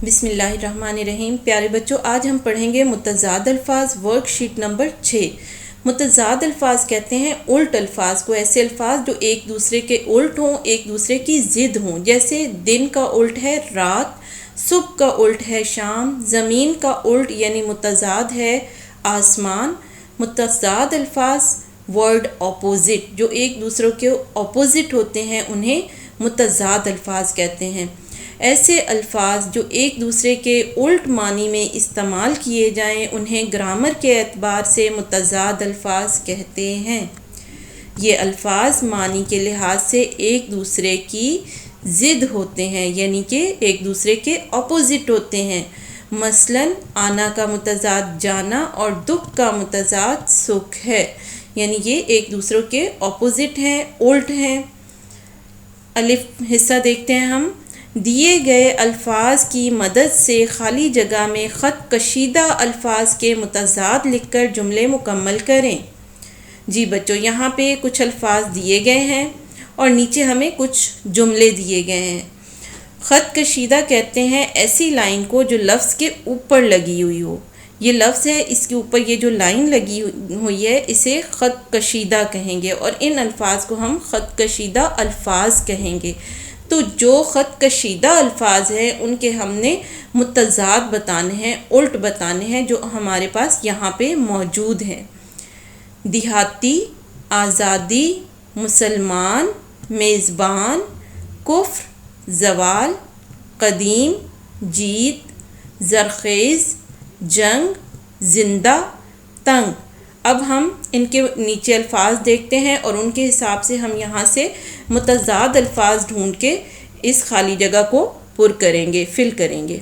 بسم اللہ الرحمن الرحیم۔ پیارے بچوں، آج ہم پڑھیں گے متضاد الفاظ ورک شیٹ نمبر 6۔ متضاد الفاظ کہتے ہیں الٹ الفاظ کو، ایسے الفاظ جو ایک دوسرے کے الٹ ہوں، ایک دوسرے کی ضد ہوں۔ جیسے دن کا الٹ ہے رات، صبح کا الٹ ہے شام، زمین کا الٹ یعنی متضاد ہے آسمان۔ متضاد الفاظ ورڈ اپوزٹ، جو ایک دوسرے کے اپوزٹ ہوتے ہیں انہیں متضاد الفاظ کہتے ہیں۔ ایسے الفاظ جو ایک دوسرے کے الٹ معنی میں استعمال کیے جائیں انہیں گرامر کے اعتبار سے متضاد الفاظ کہتے ہیں۔ یہ الفاظ معنی کے لحاظ سے ایک دوسرے کی ضد ہوتے ہیں، یعنی کہ ایک دوسرے کے اپوزٹ ہوتے ہیں۔ مثلاً آنا کا متضاد جانا اور دکھ کا متضاد سکھ ہے، یعنی یہ ایک دوسرے کے اپوزٹ ہیں، الٹ ہیں۔ الف حصہ دیکھتے ہیں ہم۔ دیے گئے الفاظ کی مدد سے خالی جگہ میں خط کشیدہ الفاظ کے متضاد لکھ کر جملے مکمل کریں۔ جی بچوں، یہاں پہ کچھ الفاظ دیے گئے ہیں اور نیچے ہمیں کچھ جملے دیے گئے ہیں۔ خط کشیدہ کہتے ہیں ایسی لائن کو جو لفظ کے اوپر لگی ہوئی ہو۔ یہ لفظ ہے، اس کے اوپر یہ جو لائن لگی ہوئی ہے اسے خط کشیدہ کہیں گے، اور ان الفاظ کو ہم خط کشیدہ الفاظ کہیں گے۔ تو جو خط کشیدہ الفاظ ہیں ان کے ہم نے متضاد بتانے ہیں، الٹ بتانے ہیں، جو ہمارے پاس یہاں پہ موجود ہیں۔ دیہاتی، آزادی، مسلمان، میزبان، کفر، زوال، قدیم، جیت، زرخیز، جنگ، زندہ، تنگ۔ اب ہم ان کے نیچے الفاظ دیکھتے ہیں اور ان کے حساب سے ہم یہاں سے متضاد الفاظ ڈھونڈ کے اس خالی جگہ کو پر کریں گے، فل کریں گے۔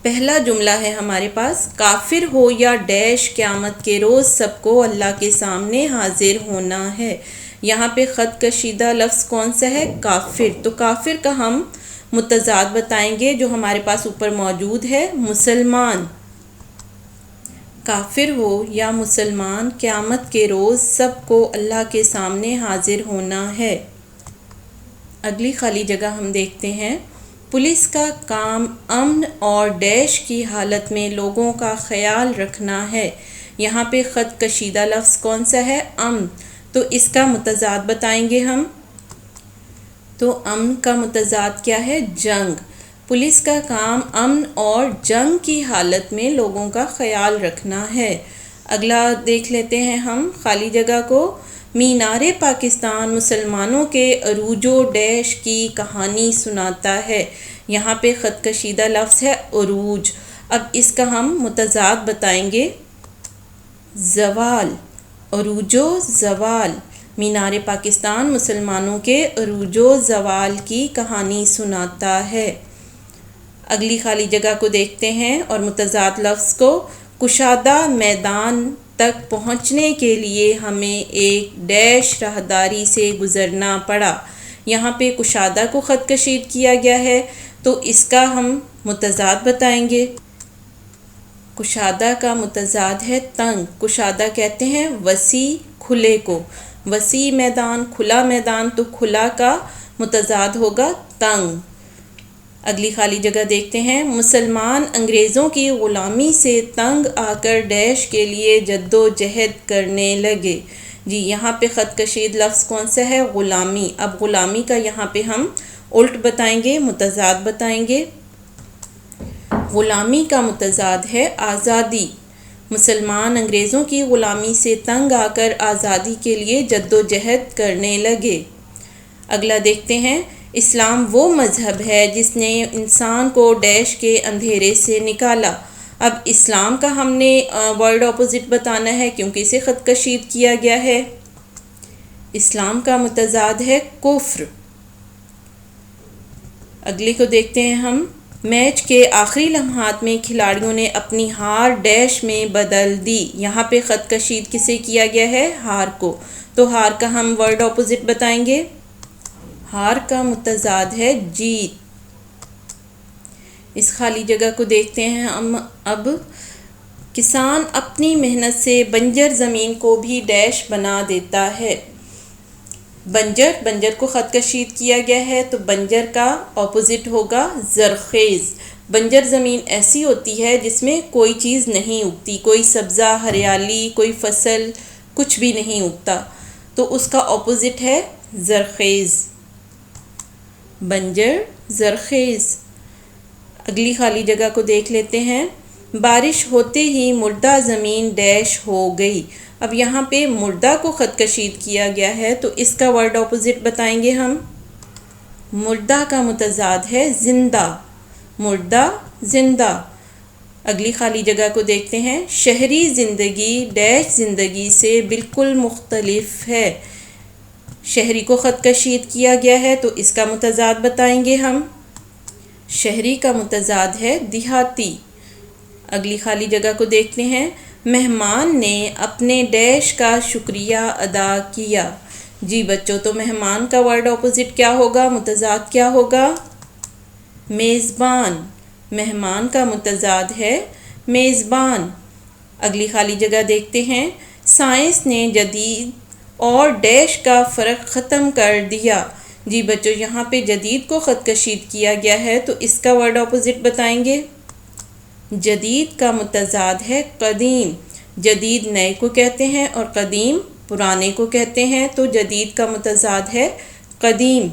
پہلا جملہ ہے ہمارے پاس، کافر ہو یا ڈیش قیامت کے روز سب کو اللہ کے سامنے حاضر ہونا ہے۔ یہاں پہ خط کشیدہ لفظ کون سا ہے؟ کافر۔ تو کافر کا ہم متضاد بتائیں گے جو ہمارے پاس اوپر موجود ہے، مسلمان۔ کافر ہو یا مسلمان، قیامت کے روز سب کو اللہ کے سامنے حاضر ہونا ہے۔ اگلی خالی جگہ ہم دیکھتے ہیں، پولیس کا کام امن اور ڈیش کی حالت میں لوگوں کا خیال رکھنا ہے۔ یہاں پہ خط کشیدہ لفظ کون سا ہے؟ امن۔ تو اس کا متضاد بتائیں گے ہم۔ تو امن کا متضاد کیا ہے؟ جنگ۔ پولیس کا کام امن اور جنگ کی حالت میں لوگوں کا خیال رکھنا ہے۔ اگلا دیکھ لیتے ہیں ہم خالی جگہ کو، مینار پاکستان مسلمانوں کے عروج و ڈیش کی کہانی سناتا ہے۔ یہاں پہ خط کشیدہ لفظ ہے عروج۔ اب اس کا ہم متضاد بتائیں گے، زوال۔ عروج و زوال، مینار پاکستان مسلمانوں کے عروج و زوال کی کہانی سناتا ہے۔ اگلی خالی جگہ کو دیکھتے ہیں اور متضاد لفظ کو، کشادہ میدان تک پہنچنے کے لیے ہمیں ایک ڈیش راہداری سے گزرنا پڑا۔ یہاں پہ کشادہ کو خط کشید کیا گیا ہے تو اس کا ہم متضاد بتائیں گے۔ کشادہ کا متضاد ہے تنگ۔ کشادہ کہتے ہیں وسیع، کھلے کو۔ وسیع میدان، کھلا میدان، تو کھلا کا متضاد ہوگا تنگ۔ اگلی خالی جگہ دیکھتے ہیں، مسلمان انگریزوں کی غلامی سے تنگ آ کر ڈیش کے لیے جد و جہد کرنے لگے۔ جی یہاں پہ خط کشید لفظ کون سا ہے؟ غلامی۔ اب غلامی کا یہاں پہ ہم الٹ بتائیں گے، متضاد بتائیں گے۔ غلامی کا متضاد ہے آزادی۔ مسلمان انگریزوں کی غلامی سے تنگ آ کر آزادی کے لیے جد و جہد کرنے لگے۔ اگلا دیکھتے ہیں، اسلام وہ مذہب ہے جس نے انسان کو ڈیش کے اندھیرے سے نکالا۔ اب اسلام کا ہم نے ورڈ اپوزٹ بتانا ہے کیونکہ اسے خط کشید کیا گیا ہے۔ اسلام کا متضاد ہے کفر۔ اگلی کو دیکھتے ہیں ہم، میچ کے آخری لمحات میں کھلاڑیوں نے اپنی ہار ڈیش میں بدل دی۔ یہاں پہ خط کشید کسے کیا گیا ہے؟ ہار کو۔ تو ہار کا ہم ورڈ اپوزٹ بتائیں گے۔ ہار کا متضاد ہے جیت۔ اس خالی جگہ کو دیکھتے ہیں ہم اب، کسان اپنی محنت سے بنجر زمین کو بھی ڈیش بنا دیتا ہے۔ بنجر، بنجر کو خط کشید کیا گیا ہے تو بنجر کا اپوزٹ ہوگا زرخیز۔ بنجر زمین ایسی ہوتی ہے جس میں کوئی چیز نہیں اگتی، کوئی سبزہ، ہریالی، کوئی فصل، کچھ بھی نہیں اگتا، تو اس کا اپوزٹ ہے زرخیز۔ بنجر، زرخیز۔ اگلی خالی جگہ کو دیکھ لیتے ہیں۔ بارش ہوتے ہی مردہ زمین ڈیش ہو گئی۔ اب یہاں پہ مردہ کو خط کشید کیا گیا ہے تو اس کا ورڈ اپوزٹ بتائیں گے ہم۔ مردہ کا متضاد ہے زندہ، مردہ، زندہ۔ اگلی خالی جگہ کو دیکھتے ہیں۔ شہری زندگی ڈیش زندگی سے بالکل مختلف ہے۔ شہری کو خط کشید کیا گیا ہے تو اس کا متضاد بتائیں گے ہم۔ شہری کا متضاد ہے دیہاتی۔ اگلی خالی جگہ کو دیکھتے ہیں۔ مہمان نے اپنے ڈیش کا شکریہ ادا کیا۔ جی بچوں، تو مہمان کا ورڈ اپوزٹ کیا ہوگا، متضاد کیا ہوگا؟ میزبان۔ مہمان کا متضاد ہے میزبان۔ اگلی خالی جگہ دیکھتے ہیں۔ سائنس نے جدید اور ڈیش کا فرق ختم کر دیا۔ جی بچوں، یہاں پہ جدید کو خط کشید کیا گیا ہے تو اس کا ورڈ اپوزٹ بتائیں گے۔ جدید کا متضاد ہے قدیم۔ جدید نئے کو کہتے ہیں اور قدیم پرانے کو کہتے ہیں، تو جدید کا متضاد ہے قدیم۔